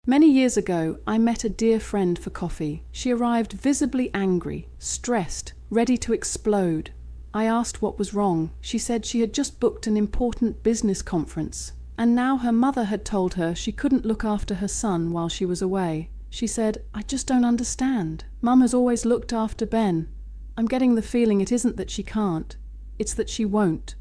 Many years ago, I met a dear friend for coffee. She arrived visibly angry, stressed, ready to explode. I asked what was wrong. She said she had just booked an important business conference, and now her mother had told her she couldn't look after her son while she was away. She said, "I just don't understand. Mum has always looked after Ben. I'm getting the feeling it isn't that she can't, it's that she won't."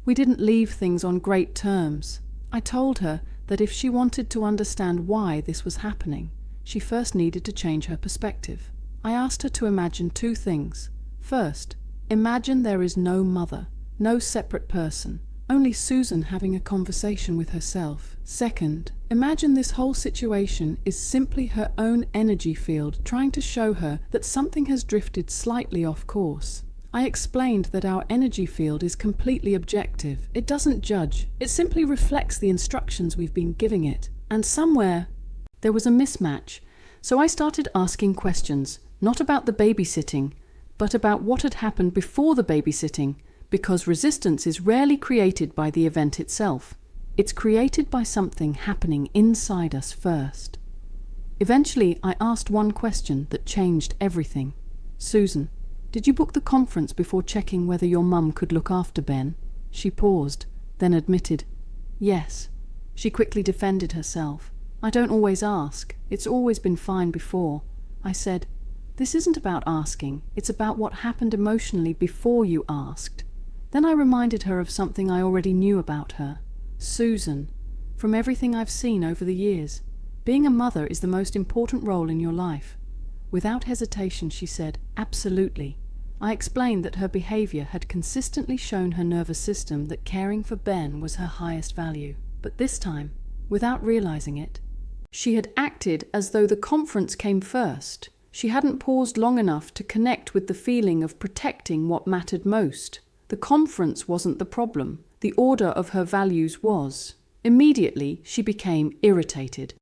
We didn't leave things on great terms. I told her that if she wanted to understand why this was happening, she first needed to change her perspective. I asked her to imagine two things. First, imagine there is no mother, no separate person, only Susan having a conversation with herself. Second, imagine this whole situation is simply her own energy field trying to show her that something has drifted slightly off course. I explained that our energy field is completely objective. It doesn't judge. It simply reflects the instructions we've been giving it. And somewhere, there was a mismatch. So I started asking questions, not about the babysitting, but about what had happened before the babysitting, because resistance is rarely created by the event itself. It's created by something happening inside us first. Eventually, I asked one question that changed everything. "Susan, did you book the conference before checking whether your mum could look after Ben?" She paused, then admitted, "Yes." She quickly defended herself. "I don't always ask. It's always been fine before." I said, "This isn't about asking. It's about what happened emotionally before you asked." Then I reminded her of something I already knew about her. "Susan, from everything I've seen over the years, being a mother is the most important role in your life." Without hesitation, she said, "Absolutely." I explained that her behavior had consistently shown her nervous system that caring for Ben was her highest value. But this time, without realizing it, she had acted as though the conference came first. She hadn't paused long enough to connect with the feeling of protecting what mattered most. The conference wasn't the problem. The order of her values was. Immediately, she became irritated.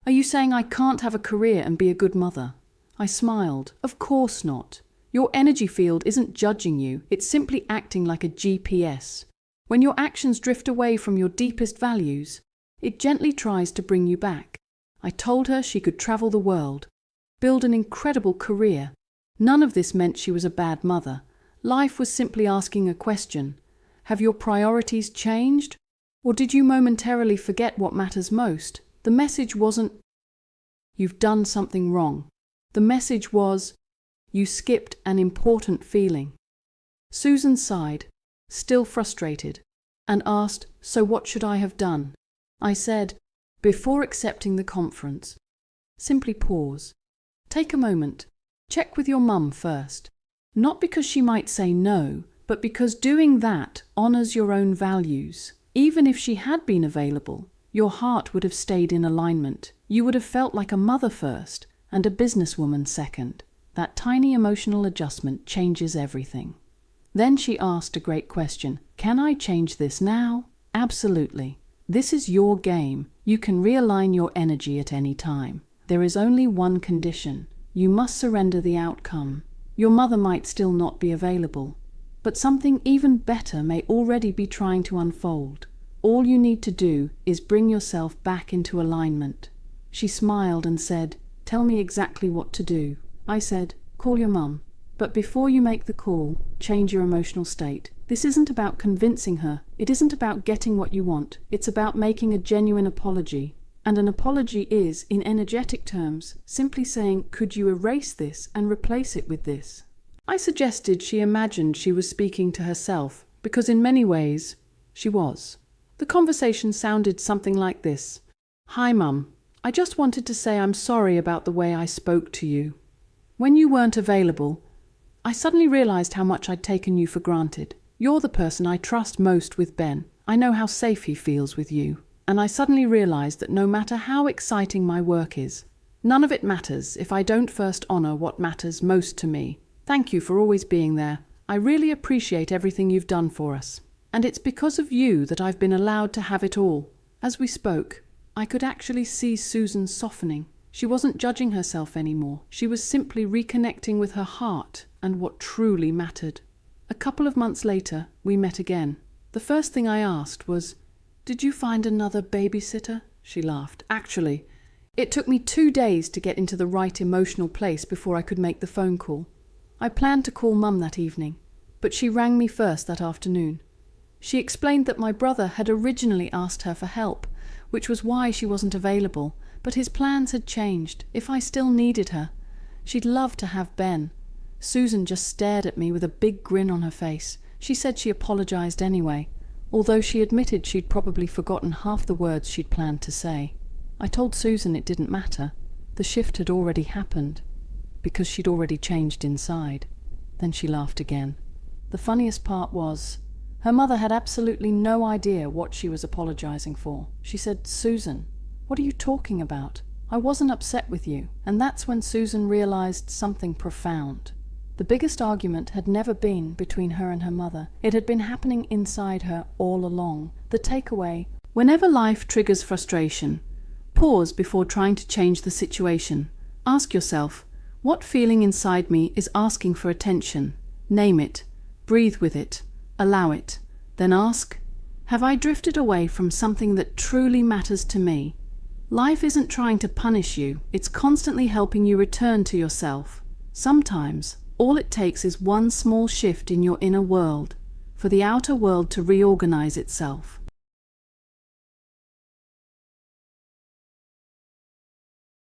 "Are you saying I can't have a career and be a good mother?" I smiled. "Of course not. Your energy field isn't judging you, it's simply acting like a GPS. When your actions drift away from your deepest values, it gently tries to bring you back." I told her she could travel the world, build an incredible career. None of this meant she was a bad mother. Life was simply asking a question. Have your priorities changed? Or did you momentarily forget what matters most? The message wasn't, "You've done something wrong." The message was, "You skipped an important feeling." Susan sighed, still frustrated, and asked, "So what should I have done?" I said, "Before accepting the conference, simply pause. Take a moment. Check with your mum first. Not because she might say no, but because doing that honors your own values. Even if she had been available, your heart would have stayed in alignment. You would have felt like a mother first and a businesswoman second. That tiny emotional adjustment changes everything." Then she asked a great question. "Can I change this now?" "Absolutely. This is your game. You can realign your energy at any time. There is only one condition. You must surrender the outcome. Your mother might still not be available, but something even better may already be trying to unfold. All you need to do is bring yourself back into alignment." She smiled and said, "Tell me exactly what to do." I said, "Call your mum. But before you make the call, change your emotional state. This isn't about convincing her. It isn't about getting what you want. It's about making a genuine apology. And an apology is, in energetic terms, simply saying, 'Could you erase this and replace it with this?'" I suggested she imagined she was speaking to herself, because in many ways, she was. The conversation sounded something like this. "Hi, Mum. I just wanted to say I'm sorry about the way I spoke to you. When you weren't available, I suddenly realized how much I'd taken you for granted. You're the person I trust most with Ben. I know how safe he feels with you. And I suddenly realized that no matter how exciting my work is, none of it matters if I don't first honor what matters most to me. Thank you for always being there. I really appreciate everything you've done for us. And it's because of you that I've been allowed to have it all." As we spoke, I could actually see Susan softening. She wasn't judging herself anymore. She was simply reconnecting with her heart and what truly mattered. A couple of months later, we met again. The first thing I asked was, "Did you find another babysitter?" She laughed. "Actually, It took me 2 days to get into the right emotional place before I could make the phone call. I planned to call Mum that evening, but she rang me first that afternoon. She explained that my brother had originally asked her for help, which was why she wasn't available, but his plans had changed. If I still needed her, she'd love to have Ben. Susan just stared at me with a big grin on her face. She said she apologized anyway, although she admitted she'd probably forgotten half the words she'd planned to say. I told Susan it didn't matter. The shift had already happened, because she'd already changed inside. Then she laughed again. The funniest part was, her mother had absolutely no idea what she was apologizing for. She said, "Susan, what are you talking about? I wasn't upset with you." And that's when Susan realized something profound. The biggest argument had never been between her and her mother. It had been happening inside her all along. The takeaway: whenever life triggers frustration, pause before trying to change the situation. Ask yourself, what feeling inside me is asking for attention? Name it. Breathe with it. Allow it. Then ask, have I drifted away from something that truly matters to me? Life isn't trying to punish you. It's constantly helping you return to yourself. Sometimes, all it takes is one small shift in your inner world for the outer world to reorganize itself.